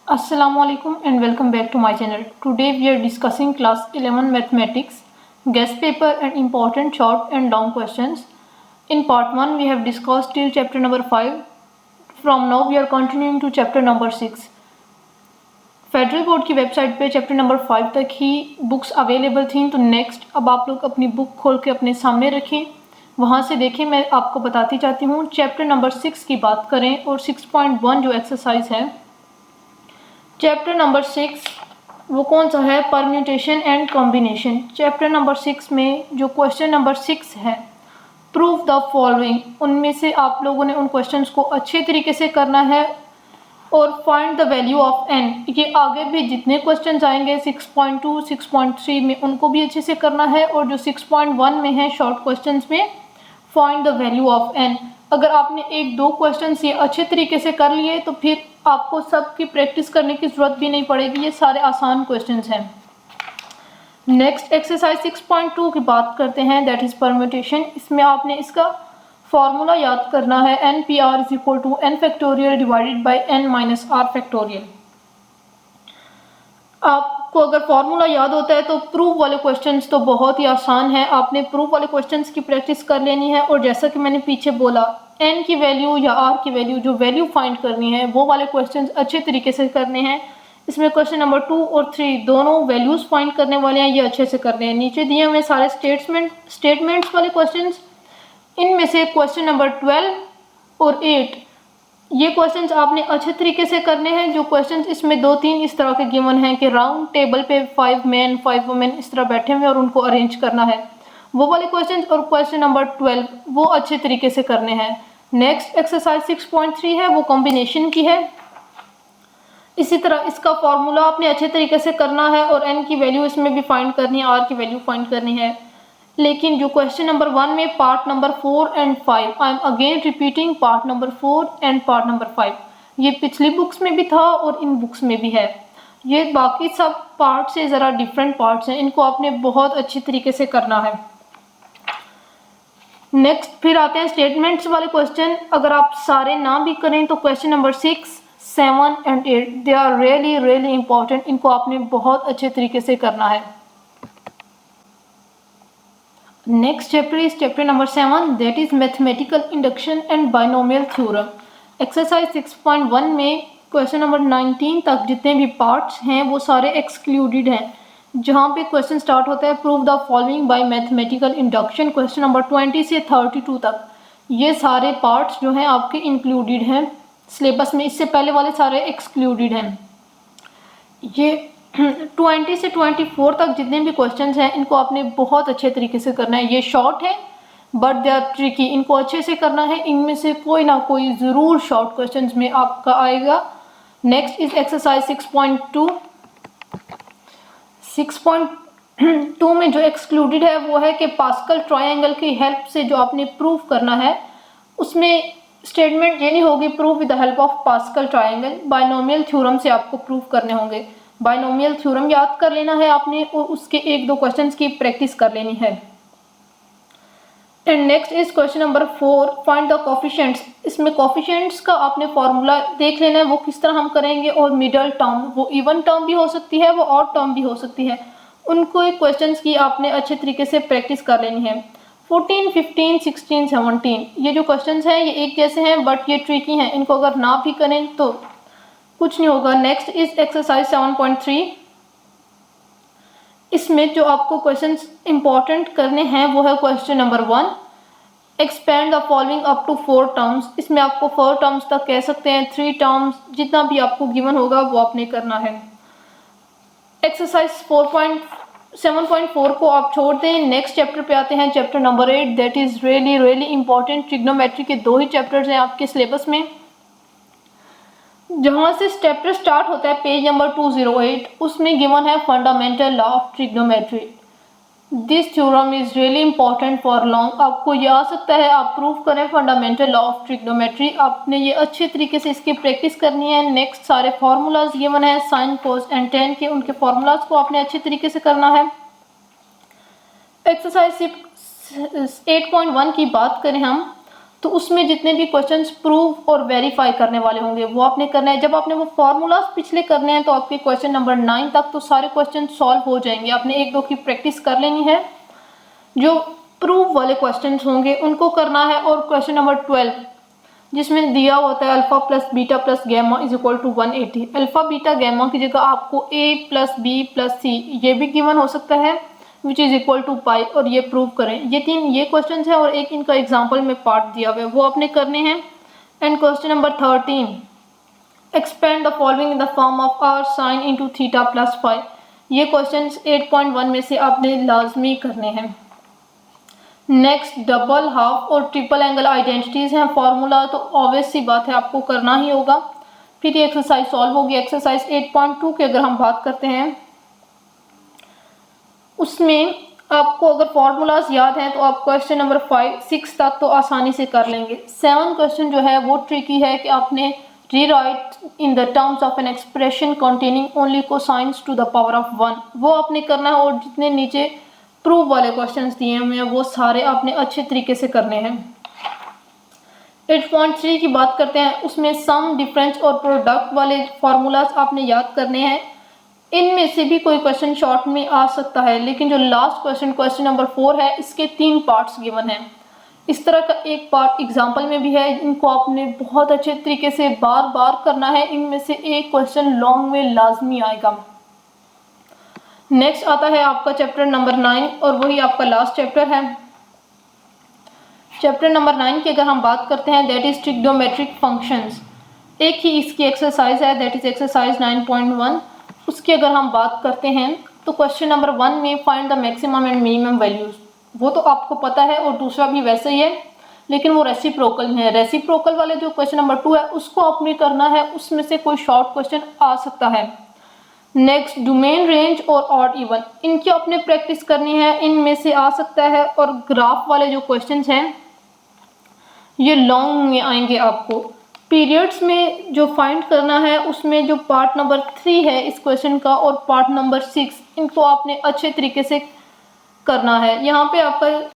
Assalamualaikum and welcome back to my channel. Today we are discussing class 11 mathematics, guest paper and important short and long questions. In part 1 we have discussed till chapter number 5. From now we are continuing to chapter number 6. Federal board की website पे chapter number 5 तक ही books available थी, तो next अब आप लोग अपनी book खोल के अपने सामने रखें, वहाँ से देखें। मैं आपको बताती जाती हूँ। चैप्टर नंबर 6 की बात करें और 6.1 जो एक्सरसाइज है, चैप्टर नंबर 6 वो कौन सा है? Permutation and combination. Chapter number 6 में जो क्वेश्चन नंबर 6 है, प्रूव द फॉलोइंग, उनमें से आप लोगों ने उन क्वेश्चंस को अच्छे तरीके से करना है और find the value of n। ये आगे भी जितने क्वेश्चंस आएंगे 6.2, 6.3 में, उनको भी अच्छे से करना है, और जो 6.1 में है शॉर्ट क्वेश्चंस में, find the value of n। अगर आपने एक दो क्वेश्चंस ये अच्छे तरीके से कर लिए तो फिर आपको सबकी प्रैक्टिस करने की ज़रूरत भी नहीं पड़ेगी, ये सारे आसान क्वेश्चंस हैं। नेक्स्ट एक्सरसाइज 6.2 की बात करते हैं, दैट इज़ परम्यूटेशन। इसमें आपने इसका फॉर्मूला याद करना है, NPR is equal to n factorial divided by n minus r factorial. आपको अगर फार्मूला याद होता है तो प्रूफ वाले क्वेश्चंस तो बहुत ही आसान है। आपने प्रूफ वाले क्वेश्चंस की प्रैक्टिस कर लेनी है, और जैसा कि मैंने पीछे बोला, n की वैल्यू या r की वैल्यू, जो वैल्यू फाइंड करनी है वो वाले क्वेश्चंस अच्छे तरीके से करने हैं। इसमें क्वेश्चन नंबर 2 और 3 दोनों वैल्यूज़ फाइंड करने वाले हैं, ये अच्छे से करने हैं। नीचे दिए हुए सारे स्टेटमेंट्स वाले क्वेश्चंस, इनमें से क्वेश्चन नंबर 12 और 8 ये क्वेश्चंस आपने अच्छे तरीके से करने हैं। जो क्वेश्चंस इसमें 2-3 इस तरह के गिवन हैं कि राउंड टेबल पे 5 मैन 5 वुमेन इस तरह बैठे हुए और उनको अरेंज करना है, वो वाले क्वेश्चंस, और क्वेश्चन नंबर 12 वो अच्छे तरीके से करने हैं। नेक्स्ट एक्सरसाइज 6.3 है, वो कॉम्बिनेशन की है। इसी तरह इसका फॉर्मूला आपने अच्छे तरीके से करना है, और n की वैल्यू इसमें भी फाइंड करनी है, r की वैल्यू फाइंड करनी है। लेकिन जो क्वेश्चन नंबर 1 में part number 4 and 5, I am again repeating part number 4 and part number 5, ये पिछली बुक्स में भी था और इन बुक्स में भी है। ये बाकी सब पार्ट से ज़रा डिफरेंट पार्ट्स हैं, इनको आपने बहुत अच्छी तरीके से करना है। नेक्स्ट फिर आते हैं स्टेटमेंट्स वाले क्वेश्चन। अगर आप सारे ना भी करें तो question number 6, 7 and 8 they are really important, इनको आपने बहुत अच्छे तरीके से करना है। Next chapter is chapter number 7, that is mathematical induction and binomial theorem. Exercise 6.1 में क्वेश्चन नंबर 19 तक जितने भी पार्ट्स हैं वो सारे एक्सक्लूडेड हैं। जहाँ पे क्वेश्चन स्टार्ट होता है prove the following bye mathematical induction, question number 20 से 32 तक ये सारे पार्ट्स जो हैं आपके इंक्लूडेड हैं सिलेबस में। इससे पहले वाले सारे एक्सक्लूडेड हैं। ये 20 से 24 तक जितने भी क्वेश्चंस हैं इनको आपने बहुत अच्छे तरीके से करना है। ये शॉर्ट है बट दे आर ट्रिकी, इनको अच्छे से करना है। इनमें से कोई ना कोई ज़रूर शॉर्ट क्वेश्चंस में आपका आएगा। Next is exercise 6.2। 6.2 में जो एक्सक्लूडेड है वो है कि पास्कल ट्रायंगल की हेल्प से जो आपने प्रूफ करना है, उसमें स्टेटमेंट ये नहीं होगी proof with the help of pascal triangle, binomial theorem से आपको प्रूफ करने होंगे। बाइनोमियल थ्योरम याद कर लेना है आपने, और उसके एक दो क्वेश्चंस की प्रैक्टिस कर लेनी है। And next is question number 4, find the coefficients. इसमें कोफिशिएंट्स का आपने फॉर्मूला देख लेना है, वो किस तरह हम करेंगे। और मिडल टर्म, वो इवन टर्म भी हो सकती है, वो ऑड टर्म भी हो सकती है, उनको क्वेश्चंस की आपने अच्छे तरीके से प्रैक्टिस कर लेनी है। 14, 15, 16, 17 ये जो क्वेश्चंस हैं ये एक जैसे हैं बट ये ट्रिकी हैं, इनको अगर ना भी करें तो कुछ नहीं होगा। Next is exercise 7.3। इसमें जो आपको क्वेश्चंस इंपॉर्टेंट करने हैं वो है question number 1, expand the following up to 4 terms. इसमें आपको 4 टर्म्स तक कह सकते हैं, 3 टर्म्स, जितना भी आपको गिवन होगा वो आपने करना है। एक्सरसाइज 7.4 को आप छोड़ दें। नेक्स्ट चैप्टर पे आते हैं, chapter number 8, that is really important. Trigonometry के 2 ही चैप्टर्स हैं आपके सिलेबस में। जहाँ से चैप्टर स्टार्ट होता है पेज नंबर 208, उसमें गिवन है fundamental law of trigonometry. This theorem is really important for long. आपको ये आ सकता है आप प्रूव करें फंडामेंटल लॉ ऑफ ट्रिग्नोमेट्री, आपने ये अच्छे तरीके से इसकी प्रैक्टिस करनी है। नेक्स्ट सारे फार्मूलाज गिवन है साइन कोस एंड टेन के, उनके फार्मूलाज को आपने अच्छे तरीके से करना है। एक्सरसाइज 8.1 की बात करें हम तो उसमें जितने भी क्वेश्चंस प्रूव और वेरीफाई करने वाले होंगे वो आपने करना है। जब आपने वो फॉर्मूलाज पिछले करने हैं तो आपके क्वेश्चन नंबर 9 तक तो सारे क्वेश्चन सॉल्व हो जाएंगे। आपने 1-2 की प्रैक्टिस कर लेनी है। जो प्रूव वाले क्वेश्चंस होंगे उनको करना है। और क्वेश्चन नंबर 12 जिसमें दिया होता है alpha plus beta plus gamma is equal to 180। Alpha beta gamma की जगह आपको A plus B plus C ये भी गिवन हो सकता है which is equal to pi, और ये प्रूव करें। ये क्वेश्चन है और एक इनका एग्जाम्पल में पार्ट दिया हुआ है वो आपने करने हैं। And question number 13 expand the following in the form of R sine into theta plus five. ये क्वेश्चन 8.1 में से आपने लाजमी करने हैं। नेक्स्ट डबल हाफ और ट्रिपल एंगल आइडेंटिटीज हैं। फॉर्मूला तो ऑब्वियस सी बात है आपको करना ही होगा। फिर ये एक्सरसाइज सॉल्व होगी। एक्सरसाइज 8.2 की अगर हम बात करते हैं उसमें आपको अगर फॉर्मूलाज याद हैं तो आप क्वेश्चन नंबर 5-6 तक तो आसानी से कर लेंगे। 7 क्वेश्चन जो है वो ट्रिकी है कि आपने rewrite in the terms of an expression containing only cosines to the power of 1 वो आपने करना है। और जितने नीचे प्रूव वाले क्वेश्चंस दिए हुए हैं वो सारे आपने अच्छे तरीके से करने हैं। 8.3 की बात करते हैं उसमें सम, डिफरेंस और प्रोडक्ट वाले फार्मूलाज आपने याद करने हैं। इनमें से भी कोई क्वेश्चन शॉर्ट में आ सकता है, लेकिन जो लास्ट क्वेश्चन नंबर 4 है इसके 3 पार्ट्स गिवन हैं। इस तरह का एक पार्ट एग्जाम्पल में भी है। इनको आपने बहुत अच्छे तरीके से बार बार करना है। इनमें से एक क्वेश्चन लॉन्ग में लाजमी आएगा। नेक्स्ट आता है आपका चैप्टर नंबर 9 और वही आपका लास्ट चैप्टर है। चैप्टर नंबर 9 की अगर हम बात करते हैं दैट इज ट्रिग्नोमेट्रिक फंक्शंस। एक ही इसकी एक्सरसाइज है दैट इज एक्सरसाइज 9.1। उसकी अगर हम बात करते हैं तो क्वेश्चन नंबर 1 में find the maximum and minimum values वो तो आपको पता है, और दूसरा भी वैसे ही है लेकिन वो रेसिप्रोकल है। रेसिप्रोकल वाले जो क्वेश्चन नंबर 2 है उसको आपने करना है। उसमें से कोई शॉर्ट क्वेश्चन आ सकता है। नेक्स्ट डोमेन, रेंज और ऑड इवन इनकी आपने प्रैक्टिस करनी है। इनमें से आ सकता है। और ग्राफ वाले जो क्वेश्चंस हैं ये लॉन्ग में आएंगे। आपको पीरियड्स में जो फाइंड करना है उसमें जो पार्ट नंबर 3 है इस क्वेश्चन का और पार्ट नंबर 6 इनको आपने अच्छे तरीके से करना है। यहाँ पे आपका